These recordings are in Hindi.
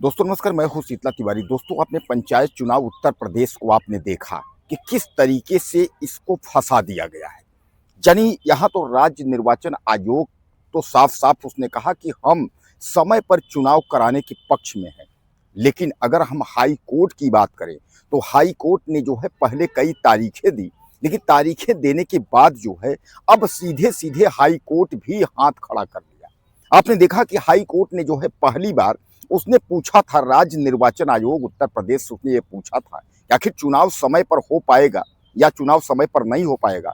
दोस्तों नमस्कार, मैं हूं शीतला तिवारी। दोस्तों आपने पंचायत चुनाव उत्तर प्रदेश को आपने देखा कि किस तरीके से इसको फंसा दिया गया है। यानी यहाँ तो राज्य निर्वाचन आयोग तो साफ साफ उसने कहा कि हम समय पर चुनाव कराने के पक्ष में हैं। लेकिन अगर हम हाई कोर्ट की बात करें तो हाई कोर्ट ने जो है पहले कई तारीखें दी, लेकिन तारीखें देने के बाद जो है अब सीधे सीधे हाई कोर्ट भी हाथ खड़ा कर लिया। आपने देखा कि हाई कोर्ट ने जो है पहली बार उसने पूछा था, राज्य निर्वाचन आयोग उत्तर प्रदेश से उसने ये पूछा था कि आखिर चुनाव समय पर हो पाएगा या चुनाव समय पर नहीं हो पाएगा।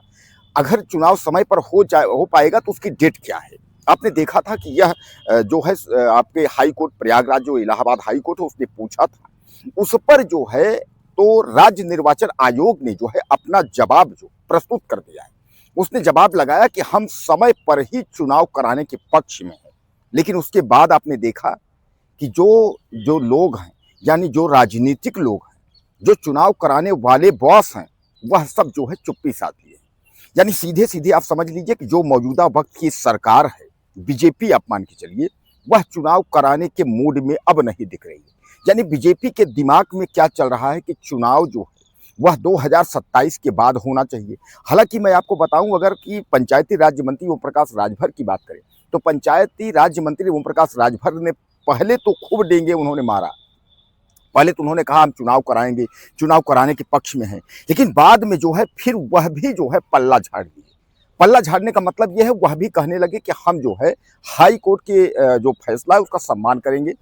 अगर चुनाव समय पर हो पाएगा तो उसकी डेट क्या है। आपने देखा था कि यह जो है आपके हाई कोर्ट प्रयागराज जो इलाहाबाद हाई कोर्ट है उसने पूछा था। उस पर जो है तो राज्य निर्वाचन आयोग ने जो है अपना जवाब जो प्रस्तुत कर दिया है। उसने जवाब लगाया कि हम समय पर ही चुनाव कराने के पक्ष में हैं। लेकिन उसके बाद आपने देखा कि जो जो लोग हैं, यानी जो राजनीतिक लोग हैं, जो चुनाव कराने वाले बॉस हैं, वह सब जो है चुप्पी साध लिए। यानी सीधे सीधे आप समझ लीजिए कि जो मौजूदा वक्त की सरकार है, बीजेपी आप मान के चलिए, वह चुनाव कराने के मूड में अब नहीं दिख रही है। यानी बीजेपी के दिमाग में क्या चल रहा है कि चुनाव जो है वह 2027 के बाद होना चाहिए। हालांकि मैं आपको बताऊं, अगर कि पंचायती राज्य मंत्री ओम प्रकाश राजभर की बात करें तो पंचायती राज्य मंत्री ओम प्रकाश राजभर ने पहले तो खूब डेंगे उन्होंने मारा। पहले तो उन्होंने कहा हम चुनाव कराएंगे, चुनाव कराने के पक्ष में हैं। लेकिन बाद में जो है फिर वह भी जो है पल्ला झाड़ दिए। पल्ला झाड़ने का मतलब यह है वह भी कहने लगे कि हम जो है हाई कोर्ट के जो फैसला है उसका सम्मान करेंगे।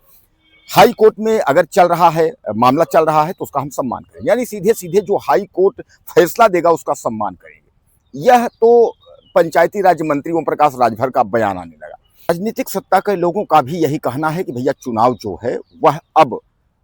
हाई कोर्ट में अगर चल रहा है मामला चल रहा है तो उसका हम सम्मान करेंगे। यानी सीधे सीधे जो हाई कोर्ट फैसला देगा उसका सम्मान करेंगे। यह तो पंचायती राज मंत्री ओम प्रकाश राजभर का बयान आने लगा। राजनीतिक सत्ता के लोगों का भी यही कहना है कि भैया चुनाव जो है वह अब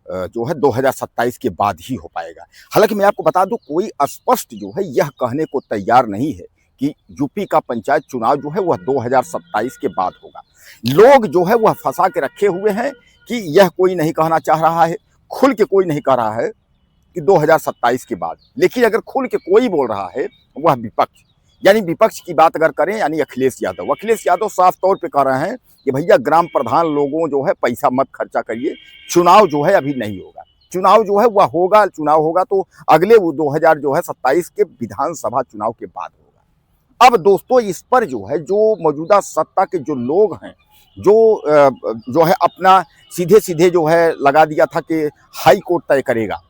जो है 2027 के बाद ही हो पाएगा। हालांकि मैं आपको बता दूं, कोई स्पष्ट जो है यह कहने को तैयार नहीं है कि यूपी का पंचायत चुनाव जो है वह 2027 के बाद होगा। लोग जो है वह फंसा के रखे हुए हैं कि यह कोई नहीं कहना चाह रहा है, खुल के कोई नहीं कह रहा है कि 2027 के बाद। लेकिन अगर खुल के कोई बोल रहा है वह विपक्ष, यानी विपक्ष की बात अगर करें यानी अखिलेश यादव साफ तौर पे कह रहे हैं कि भैया ग्राम प्रधान लोगों जो है पैसा मत खर्चा करिए, चुनाव जो है अभी नहीं होगा। चुनाव जो है वह होगा, चुनाव होगा तो अगले वो 2027 के विधानसभा चुनाव के बाद होगा। अब दोस्तों इस पर जो है जो मौजूदा सत्ता के जो लोग हैं, जो है अपना सीधे सीधे जो है लगा दिया था कि हाई कोर्ट तय करेगा,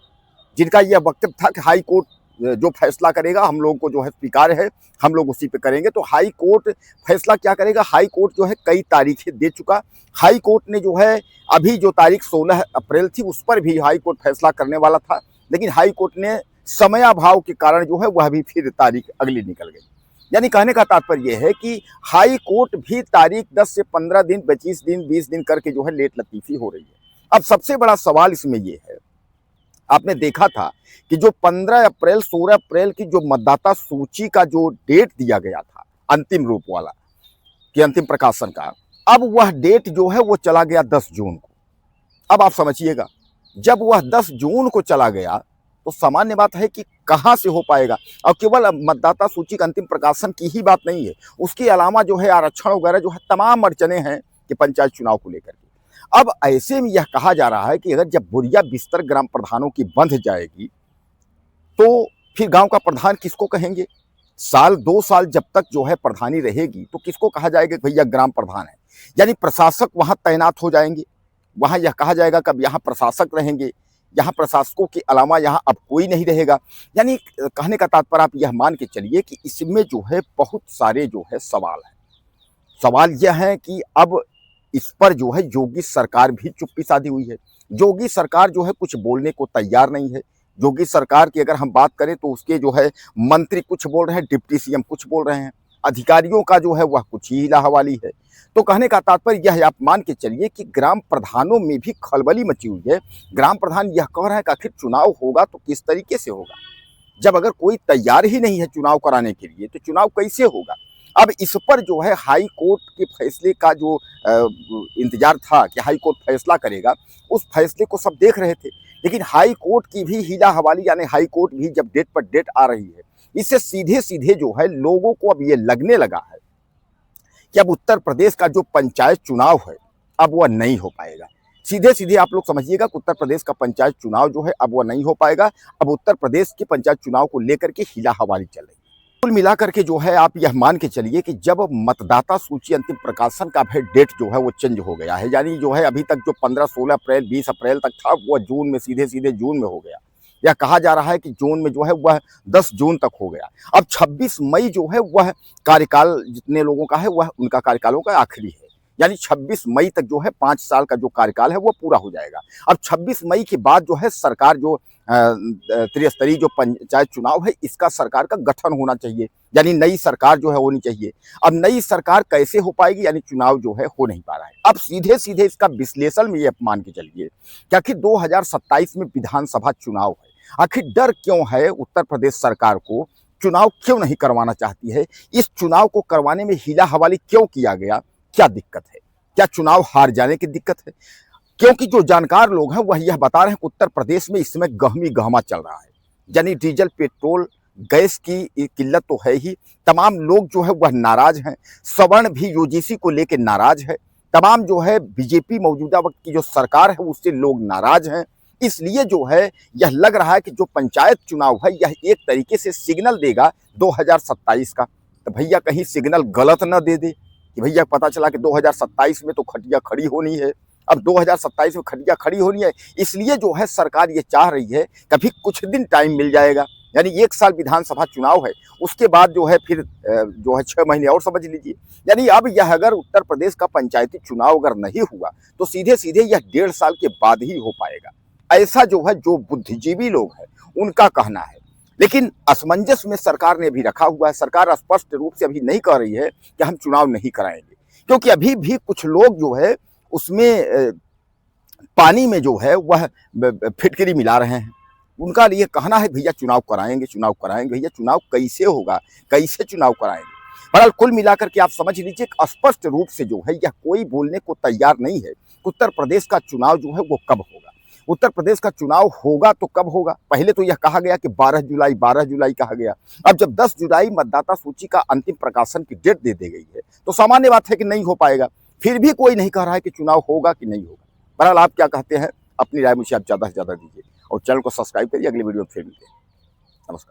जिनका यह वक्तव्य था कि हाई कोर्ट जो फैसला करेगा हम लोगों को जो है स्वीकार है, हम लोग उसी पे करेंगे। तो हाई कोर्ट फैसला क्या करेगा? हाई कोर्ट जो है कई तारीखें दे चुका। हाई कोर्ट ने जो है अभी जो तारीख 16 अप्रैल थी उस पर भी हाई कोर्ट फैसला करने वाला था, लेकिन हाई कोर्ट ने समयाभाव के कारण जो है वह भी फिर तारीख अगली निकल गई। यानी कहने का तात्पर्य यह है कि हाई कोर्ट भी तारीख 10 से 15 दिन, 25 दिन, 20 दिन करके जो है लेट लतीफी हो रही है। अब सबसे बड़ा सवाल इसमें यह है, आपने देखा था कि जो 15 अप्रैल 16 अप्रैल की जो मतदाता सूची का जो डेट दिया गया था अंतिम रूप वाला कि अंतिम प्रकाशन का, अब वह डेट जो है वो चला गया 10 जून को। अब आप समझिएगा, जब वह 10 जून को चला गया तो सामान्य बात है कि कहां से हो पाएगा। और केवल मतदाता सूची का अंतिम प्रकाशन की ही बात नहीं है, उसके अलावा जो है आरक्षण वगैरह जो है तमाम अड़चने हैं कि पंचायत चुनाव को लेकर के। अब ऐसे में यह कहा जा रहा है कि अगर जब बुरिया बिस्तर ग्राम प्रधानों की बंध जाएगी तो फिर गांव का प्रधान किसको कहेंगे? साल 2 साल जब तक जो है प्रधानी रहेगी तो किसको कहा जाएगा कि भैया ग्राम प्रधान है? यानी प्रशासक वहां तैनात हो जाएंगे। वहां यह कहा जाएगा कि अब यहाँ प्रशासक रहेंगे, यहाँ प्रशासकों के अलावा यहाँ अब कोई नहीं रहेगा। यानी कहने का तात्पर्य आप यह मान के चलिए कि इसमें जो है बहुत सारे जो है सवाल है। सवाल यह है कि अब इस पर जो है योगी सरकार भी चुप्पी साधी हुई है। योगी सरकार जो है कुछ बोलने को तैयार नहीं है। योगी सरकार की अगर हम बात करें तो उसके जो है मंत्री कुछ बोल रहे हैं, डिप्टी सीएम कुछ बोल रहे हैं, अधिकारियों का जो है वह कुछ ही इलाहवाली है। तो कहने का तात्पर्य यह है, आप मान के चलिए कि ग्राम प्रधानों में भी खलबली मची हुई है। ग्राम प्रधान यह कह रहे हैं कि आखिर चुनाव होगा तो किस तरीके से होगा? जब अगर कोई तैयार ही नहीं है चुनाव कराने के लिए तो चुनाव कैसे होगा? अब इस पर जो है हाई कोर्ट के फैसले का जो इंतजार था कि हाई कोर्ट फैसला करेगा, उस फैसले को सब देख रहे थे। लेकिन हाई कोर्ट की भी हीला हवाली, यानी हाई कोर्ट भी जब डेट पर डेट आ रही है, इससे सीधे सीधे जो है लोगों को अब ये लगने लगा है कि अब उत्तर प्रदेश का जो पंचायत चुनाव है अब वह नहीं हो पाएगा। सीधे सीधे आप लोग समझिएगा कि उत्तर प्रदेश का पंचायत चुनाव जो है अब वह नहीं हो पाएगा। अब उत्तर प्रदेश के पंचायत चुनाव को लेकर के हीला हवाली चल रही है। कुल मिलाकर के जो है आप यह मान के चलिए कि जब मतदाता सूची अंतिम प्रकाशन का भी डेट जो है वो चेंज हो गया है, यानी जो है अभी तक जो 15, 16 अप्रैल, 20 अप्रैल तक था वह जून में सीधे सीधे जून में हो गया। यह कहा जा रहा है कि जून में जो है वह 10 जून तक हो गया। अब 26 मई जो है वह कार्यकाल जितने लोगों का है वह उनका कार्यकालों का आखिरी है, यानी 26 मई तक जो है 5 साल का जो कार्यकाल है वो पूरा हो जाएगा। अब 26 मई के बाद जो है सरकार जो त्रिस्तरीय जो पंचायत चुनाव है इसका सरकार का गठन होना चाहिए, यानी नई सरकार जो है होनी चाहिए। अब नई सरकार कैसे हो पाएगी, यानी चुनाव जो है हो नहीं पा रहा है। अब सीधे सीधे इसका विश्लेषण में ये मान के चलिए कि आखिर 2027 में विधानसभा चुनाव है, आखिर डर क्यों है उत्तर प्रदेश सरकार को, चुनाव क्यों नहीं करवाना चाहती है, इस चुनाव को करवाने में हीला हवाली क्यों किया गया, क्या दिक्कत है, क्या चुनाव हार जाने की दिक्कत है? क्योंकि जो जानकार लोग हैं वह यह बता रहे हैं कि उत्तर प्रदेश में इस समय गहमी गहमा चल रहा है, यानी डीजल, पेट्रोल, गैस की किल्लत तो है ही, तमाम लोग जो है वह नाराज हैं, सवर्ण भी यूजीसी को लेकर नाराज है, तमाम जो है बीजेपी मौजूदा वक्त की जो सरकार है उससे लोग नाराज हैं। इसलिए जो है यह लग रहा है कि जो पंचायत चुनाव है यह एक तरीके से सिग्नल देगा 2027 का। तो भैया कहीं सिग्नल गलत न दे दे कि भैया पता चला कि 2027 में तो खटिया खड़ी होनी है। अब 2027 में खटिया खड़ी होनी है, इसलिए जो है सरकार ये चाह रही है कभी कुछ दिन टाइम मिल जाएगा, यानी 1 साल विधानसभा चुनाव है, उसके बाद जो है फिर जो है 6 महीने और समझ लीजिए। यानी अब यह अगर उत्तर प्रदेश का पंचायती चुनाव अगर नहीं हुआ तो सीधे सीधे यह 1.5 साल के बाद ही हो पाएगा, ऐसा जो है जो बुद्धिजीवी लोग हैं उनका कहना है। लेकिन असमंजस में सरकार ने भी रखा हुआ है। सरकार स्पष्ट रूप से अभी नहीं कह रही है कि हम चुनाव नहीं कराएंगे, क्योंकि अभी भी कुछ लोग जो है उसमें पानी में जो है वह फिटकरी मिला रहे हैं। उनका ये कहना है भैया चुनाव कराएंगे, चुनाव कराएंगे। भैया चुनाव कैसे होगा, कैसे चुनाव कराएंगे? बहरहाल कुल मिलाकर के आप समझ लीजिए स्पष्ट रूप से जो है यह कोई बोलने को तैयार नहीं है उत्तर प्रदेश का चुनाव जो है वो कब होगा। उत्तर प्रदेश का चुनाव होगा तो कब होगा? पहले तो यह कहा गया कि 12 जुलाई कहा गया। अब जब 10 जुलाई मतदाता सूची का अंतिम प्रकाशन की डेट दे दी गई है तो सामान्य बात है कि नहीं हो पाएगा। फिर भी कोई नहीं कह रहा है कि चुनाव होगा कि नहीं होगा। बहरहाल आप क्या कहते हैं, अपनी राय मुझे आप ज़्यादा से ज़्यादा दीजिए और चैनल को सब्सक्राइब करिए। अगले वीडियो में फिर मिलते हैं। नमस्कार।